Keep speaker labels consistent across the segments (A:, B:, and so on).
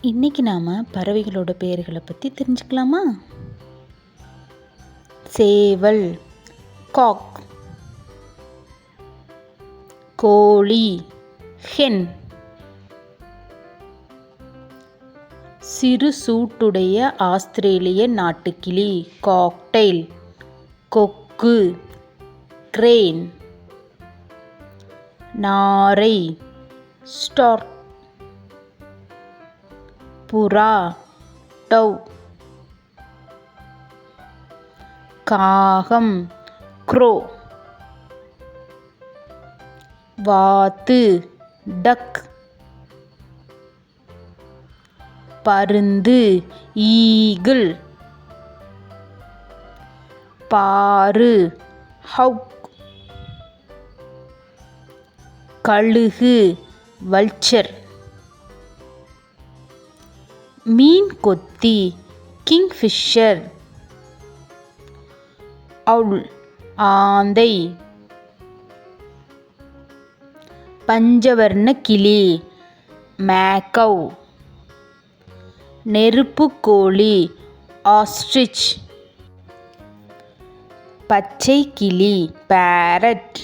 A: இன்றைக்கி நாம் பறவைகளோட பெயர்களை பற்றி தெரிஞ்சுக்கலாமா? சேவல், காக். கோழி, ஹென். சிறு சூட்டுடைய ஆஸ்திரேலிய நாட்டுக்கிளி, காக்டெயில். கொக்கு, கிரேன். நாரை, ஸ்டார்க். புறா, டவ். காகம், க்ரோ. வாத்து, டக். பருந்து, ஈகிள். பாரு, ஹவுக். கழுகு, வல்ச்சர். மீன் கொத்தி, கிங்ஃபிஷர். அவுல், ஆந்தை. பஞ்சவர்ண கிளி, மேக்கவ். நெருப்புக்கோழி, ஆஸ்ட்ரிச். பச்சை கிளி, பேரட்.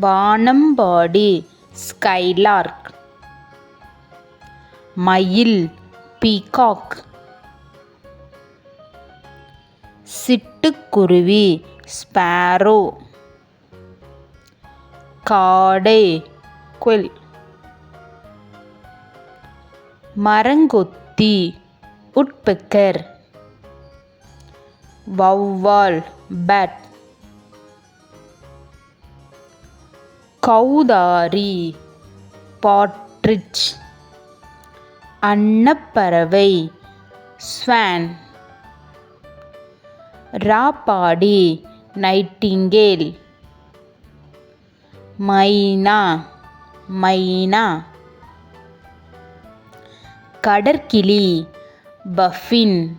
A: வானம்பாடி, ஸ்கைலார்க். மயில், பீகாக். சிட்டுக்குருவி, ஸ்பாரோ. காடை, குயில். மரங்கொத்தி, உட்பெக்கர். வௌவால், பேட். கௌதாரி, பாட்ரிட்ஜ். அன்னப்பறவை, ஸ்வான். ராப்பாடி, நைட்டிங்கேல். மைனா, மைனா. கடற்கிளி, பஃபின்.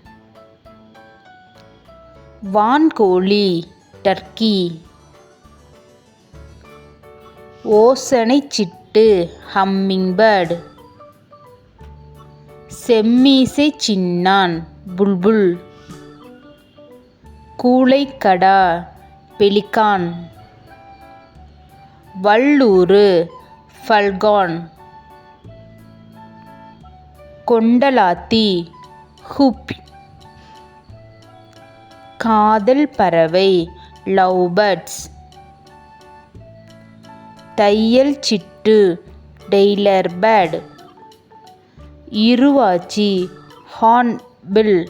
A: வான்கோழி, டர்க்கி. ஓசனைச்சிட்டு, ஹம்மிங்பேர்ட். செம்மீசைச் சின்னான், புல்புல். கூழைக்கடா, பெலிகான். வல்லூறு, ஃபல்கான். கொண்டலாத்தி, ஹூப். காதல் பறவை, லவ்பேர்ட்ஸ். தையல் சிட்டு, டெய்லர்பேர்ட். இருவாச்சி, ஹார்ன்பில்.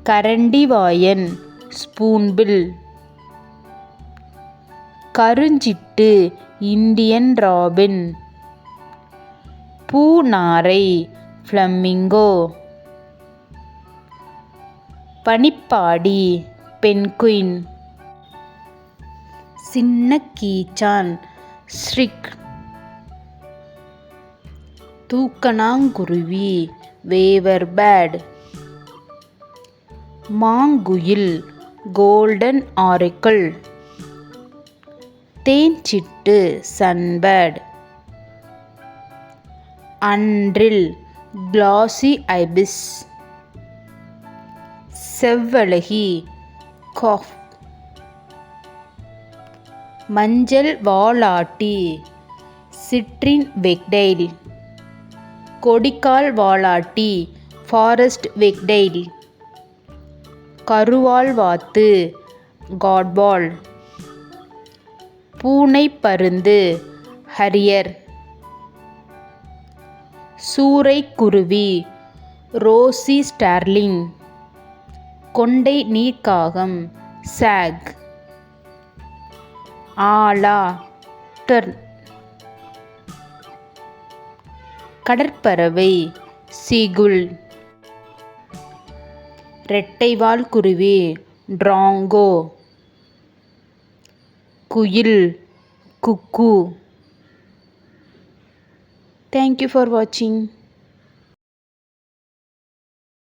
A: கரண்டிவாயன், ஸ்பூன்பில். கருஞ்சிட்டு, இந்தியன் ராபின். பூநாரை, ஃப்ளமிங்கோ. பனிப்பாடி, பென்குயின். சின்னக்கீச்சான், ஸ்ரிக். தூக்கணாங்குருவி, வேவர்பேர்ட். மாங்குயில், கோல்டன் ஆரக்கிள். தேன்சிட்டு, சன்பேர்ட். அன்றில், கிளாசி ஐபிஸ். செவ்வழகி, காஃப். மஞ்சள் வாலாட்டி, சிட்ரின் வெக்டெயில். Kodikkal வாலாட்டி, forest wagtail. கருவால் வாத்து, காட்பால். பூனைப்பருந்து, ஹரியர். சூறைக்குருவி, ரோசி ஸ்டார்லிங். கொண்டை நீர்க்காகம், சாக். ஆலா, டர்ன். கடற்பறவை, சீகுல். ரெட்டைவால் குருவி, ட்ராங்கோ. குயில், குக்கு. Thank you for watching.